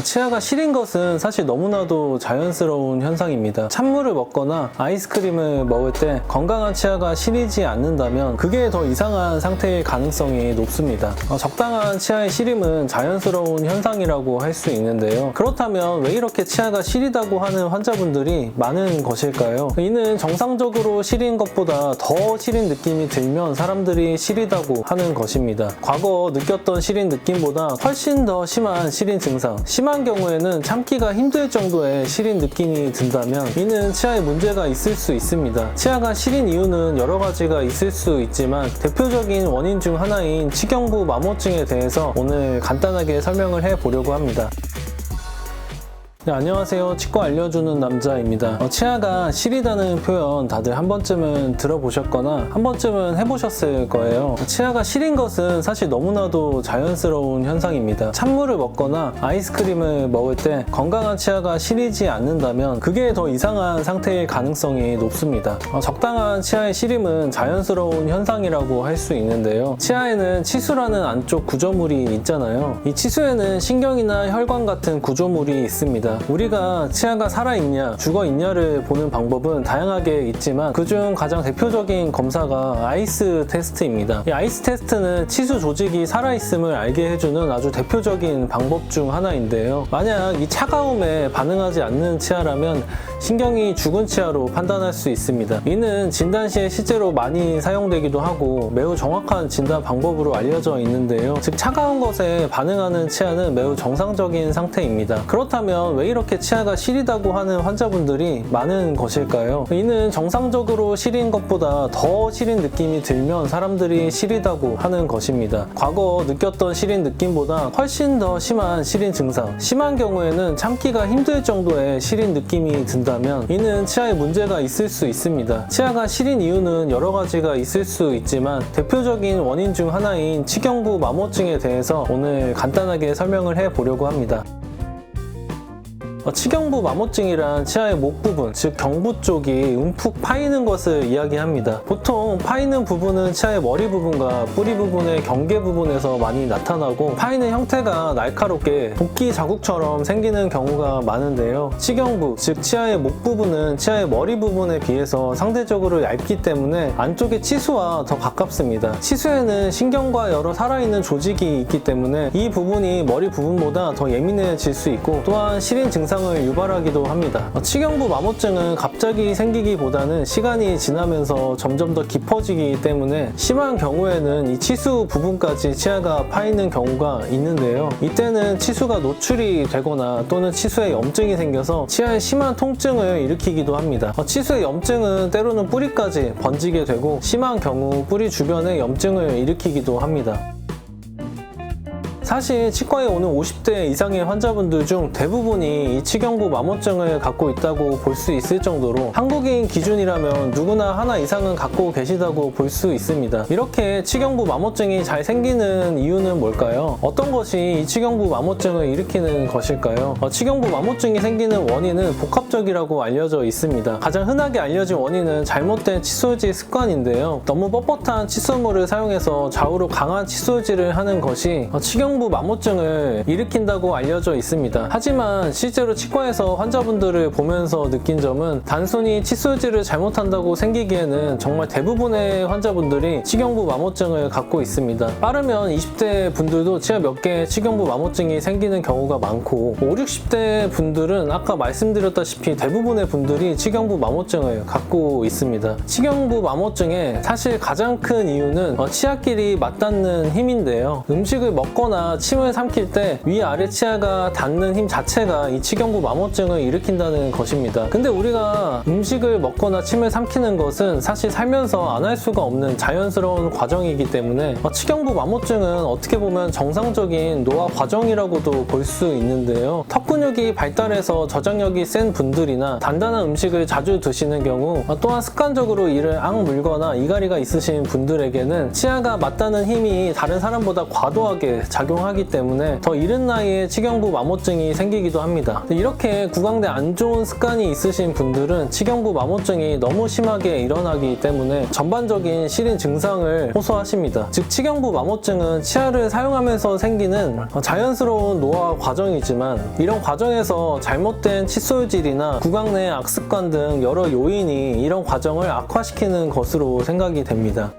치아가 시린 것은 사실 너무나도 자연스러운 현상입니다. 찬물을 먹거나 아이스크림을 먹을 때 건강한 치아가 시리지 않는다면 그게 더 이상한 상태일 가능성이 높습니다. 적당한 치아의 시림은 자연스러운 현상이라고 할 수 있는데요. 그렇다면 왜 이렇게 치아가 시리다고 하는 환자분들이 많은 것일까요? 이는 정상적으로 시린 것보다 더 시린 느낌이 들면 사람들이 시리다고 하는 것입니다. 과거 느꼈던 시린 느낌보다 훨씬 더 심한 시린 증상, 심한 경우에는 참기가 힘들 정도의 시린 느낌이 든다면 이는 치아에 문제가 있을 수 있습니다. 치아가 시린 이유는 여러 가지가 있을 수 있지만 대표적인 원인 중 하나인 치경부 마모증에 대해서 오늘 간단하게 설명을 해보려고 합니다. 네, 안녕하세요. 치과 알려주는 남자입니다. 치아가 시리다는 표현 다들 한 번쯤은 들어보셨거나 한 번쯤은 해보셨을 거예요. 치아가 시린 것은 사실 너무나도 자연스러운 현상입니다. 찬물을 먹거나 아이스크림을 먹을 때 건강한 치아가 시리지 않는다면 그게 더 이상한 상태일 가능성이 높습니다. 적당한 치아의 시림은 자연스러운 현상이라고 할 수 있는데요. 치아에는 치수라는 안쪽 구조물이 있잖아요. 이 치수에는 신경이나 혈관 같은 구조물이 있습니다. 우리가 치아가 살아있냐 죽어있냐를 보는 방법은 다양하게 있지만 그중 가장 대표적인 검사가 아이스 테스트입니다. 이 아이스 테스트는 치수 조직이 살아있음을 알게 해주는 아주 대표적인 방법 중 하나인데요. 만약 이 차가움에 반응하지 않는 치아라면 신경이 죽은 치아로 판단할 수 있습니다. 이는 진단 시에 실제로 많이 사용되기도 하고 매우 정확한 진단 방법으로 알려져 있는데요. 즉 차가운 것에 반응하는 치아는 매우 정상적인 상태입니다. 그렇다면 왜 이렇게 치아가 시리다고 하는 환자분들이 많은 것일까요? 이는 정상적으로 시린 것보다 더 시린 느낌이 들면 사람들이 시리다고 하는 것입니다. 과거 느꼈던 시린 느낌보다 훨씬 더 심한 시린 증상, 심한 경우에는 참기가 힘들 정도의 시린 느낌이 든다면 이는 치아에 문제가 있을 수 있습니다. 치아가 시린 이유는 여러 가지가 있을 수 있지만 대표적인 원인 중 하나인 치경부 마모증에 대해서 오늘 간단하게 설명을 해보려고 합니다. 치경부 마모증이란 치아의 목 부분, 즉 경부 쪽이 움푹 파이는 것을 이야기합니다. 보통 파이는 부분은 치아의 머리 부분과 뿌리 부분의 경계 부분에서 많이 나타나고 파이는 형태가 날카롭게 도끼 자국처럼 생기는 경우가 많은데요. 치경부, 즉 치아의 목 부분은 치아의 머리 부분에 비해서 상대적으로 얇기 때문에 안쪽의 치수와 더 가깝습니다. 치수에는 신경과 여러 살아있는 조직이 있기 때문에 이 부분이 머리 부분보다 더 예민해질 수 있고 또한 시린 증상을 유발하기도 합니다. 치경부 마모증은 갑자기 생기기보다는 시간이 지나면서 점점 더 깊어지기 때문에 심한 경우에는 이 치수 부분까지 치아가 파이는 경우가 있는데요. 이때는 치수가 노출이 되거나 또는 치수에 염증이 생겨서 치아에 심한 통증을 일으키기도 합니다. 치수의 염증은 때로는 뿌리까지 번지게 되고 심한 경우 뿌리 주변에 염증을 일으키기도 합니다. 사실 치과에 오는 50대 이상의 환자분들 중 대부분이 이 치경부 마모증을 갖고 있다고 볼 수 있을 정도로 한국인 기준이라면 누구나 하나 이상은 갖고 계시다고 볼 수 있습니다. 이렇게 치경부 마모증이 잘 생기는 이유는 뭘까요? 어떤 것이 이 치경부 마모증을 일으키는 것일까요? 치경부 마모증이 생기는 원인은 복합적이라고 알려져 있습니다. 가장 흔하게 알려진 원인은 잘못된 칫솔질 습관인데요. 너무 뻣뻣한 칫솔물을 사용해서 좌우로 강한 칫솔질을 하는 것이 치경부 마모증을 일으킨다고 알려져 있습니다. 하지만 실제로 치과에서 환자분들을 보면서 느낀 점은 단순히 칫솔질을 잘못한다고 생기기에는 정말 대부분의 환자분들이 치경부 마모증을 갖고 있습니다. 빠르면 20대 분들도 치아 몇 개의 치경부 마모증이 생기는 경우가 많고 5, 60대 분들은 아까 말씀드렸다시피 대부분의 분들이 치경부 마모증을 갖고 있습니다. 치경부 마모증의 사실 가장 큰 이유는 치아끼리 맞닿는 힘인데요. 음식을 먹거나 침을 삼킬 때 위아래 치아가 닿는 힘 자체가 이 치경부 마모증을 일으킨다는 것입니다. 근데 우리가 음식을 먹거나 침을 삼키는 것은 사실 살면서 안 할 수가 없는 자연스러운 과정이기 때문에 치경부 마모증은 어떻게 보면 정상적인 노화 과정이라고도 볼 수 있는데요. 턱 근육이 발달해서 저장력이 센 분들이나 단단한 음식을 자주 드시는 경우 또한 습관적으로 이를 물거나 이갈이가 있으신 분들에게는 치아가 맞닿는 힘이 다른 사람보다 과도하게 작용 발동하기 때문에 더 이른 나이에 치경부 마모증이 생기기도 합니다. 이렇게 구강내 안 좋은 습관이 있으신 분들은 치경부 마모증이 너무 심하게 일어나기 때문에 전반적인 시린 증상을 호소하십니다. 즉 치경부 마모증은 치아를 사용하면서 생기는 자연스러운 노화 과정이지만 이런 과정에서 잘못된 칫솔질이나 구강내 악습관 등 여러 요인이 이런 과정을 악화시키는 것으로 생각이 됩니다.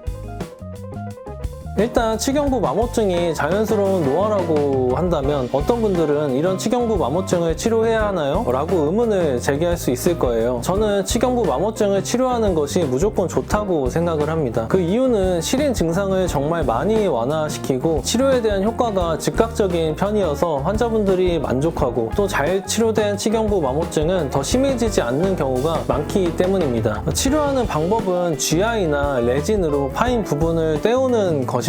일단 치경부 마모증이 자연스러운 노화라고 한다면 어떤 분들은 이런 치경부 마모증을 치료해야 하나요? 라고 의문을 제기할 수 있을 거예요. 저는 치경부 마모증을 치료하는 것이 무조건 좋다고 생각을 합니다. 그 이유는 시린 증상을 정말 많이 완화시키고 치료에 대한 효과가 즉각적인 편이어서 환자분들이 만족하고 또 잘 치료된 치경부 마모증은 더 심해지지 않는 경우가 많기 때문입니다. 치료하는 방법은 GI나 레진으로 파인 부분을 떼우는 것인데요.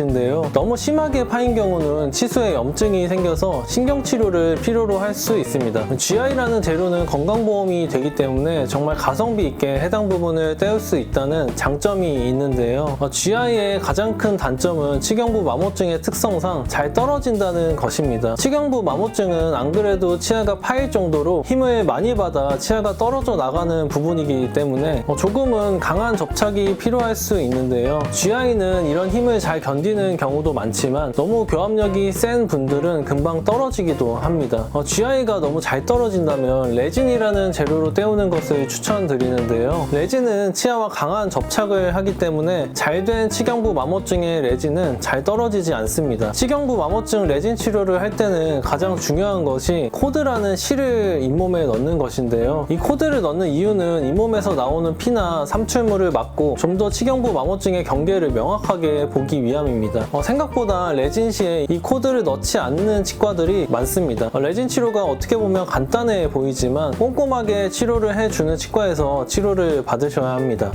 너무 심하게 파인 경우는 치수에 염증이 생겨서 신경치료를 필요로 할 수 있습니다. GI라는 재료는 건강보험이 되기 때문에 정말 가성비 있게 해당 부분을 떼울 수 있다는 장점이 있는데요. GI의 가장 큰 단점은 치경부 마모증의 특성상 잘 떨어진다는 것입니다. 치경부 마모증은 안 그래도 치아가 파일 정도로 힘을 많이 받아 치아가 떨어져 나가는 부분이기 때문에 조금은 강한 접착이 필요할 수 있는데요. GI는 이런 힘을 잘 견디는 경우도 많지만 너무 교합력이 센 분들은 금방 떨어지기도 합니다. GI가 너무 잘 떨어진다면 레진이라는 재료로 떼우는 것을 추천드리는데요. 레진은 치아와 강한 접착을 하기 때문에 잘된 치경부 마모증의 레진은 잘 떨어지지 않습니다. 치경부 마모증 레진 치료를 할 때는 가장 중요한 것이 코드라는 실을 잇몸에 넣는 것인데요. 이 코드를 넣는 이유는 잇몸에서 나오는 피나 삼출물을 막고 좀 더 치경부 마모증의 경계를 명확하게 보기 위함입니다. 생각보다 레진 시에 이 코드를 넣지 않는 치과들이 많습니다. 레진 치료가 어떻게 보면 간단해 보이지만 꼼꼼하게 치료를 해주는 치과에서 치료를 받으셔야 합니다.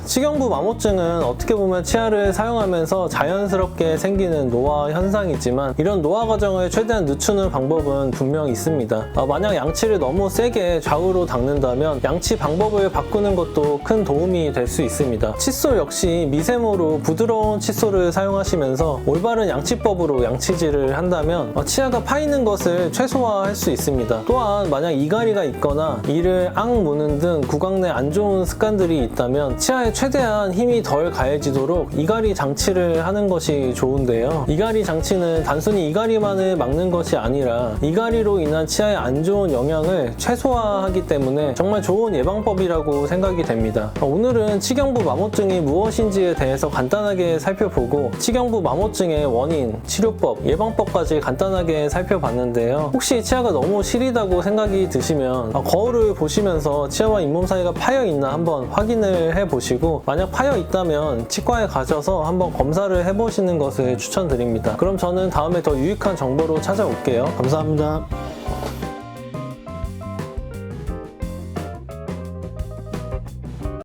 치경부 마모증은 어떻게 보면 치아를 사용하면서 자연스럽게 생기는 노화 현상이지만 이런 노화 과정을 최대한 늦추는 방법은 분명 있습니다. 만약 양치를 너무 세게 좌우로 닦는다면 양치 방법을 바꾸는 것도 큰 도움이 될 수 있습니다. 칫솔 역시 미세모로 부드러운 칫솔을 사용하시면서 올바른 양치법으로 양치질을 한다면 치아가 파이는 것을 최소화할 수 있습니다. 또한 만약 이갈이가 있거나 이를 무는 등 구강 내 안 좋은 습관들이 있다면 치아에 최대한 힘이 덜 가해지도록 이갈이 장치를 하는 것이 좋은데요. 이갈이 장치는 단순히 이갈이만을 막는 것이 아니라 이갈이로 인한 치아에 안 좋은 영향을 최소화하기 때문에 정말 좋은 예방법이라고 생각이 됩니다. 오늘은 치경부 마모증이 무엇인지에 대해서 간단하게 살펴보고 치경부 마모증의 원인, 치료법, 예방법까지 간단하게 살펴봤는데요. 혹시 치아가 너무 시리다고 생각이 드시면 거울을 보시면서 치아와 잇몸 사이가 파여 있나 한번 확인을 해보시고 만약 파여 있다면 치과에 가셔서 한번 검사를 해보시는 것을 추천드립니다. 그럼 저는 다음에 더 유익한 정보로 찾아올게요. 감사합니다.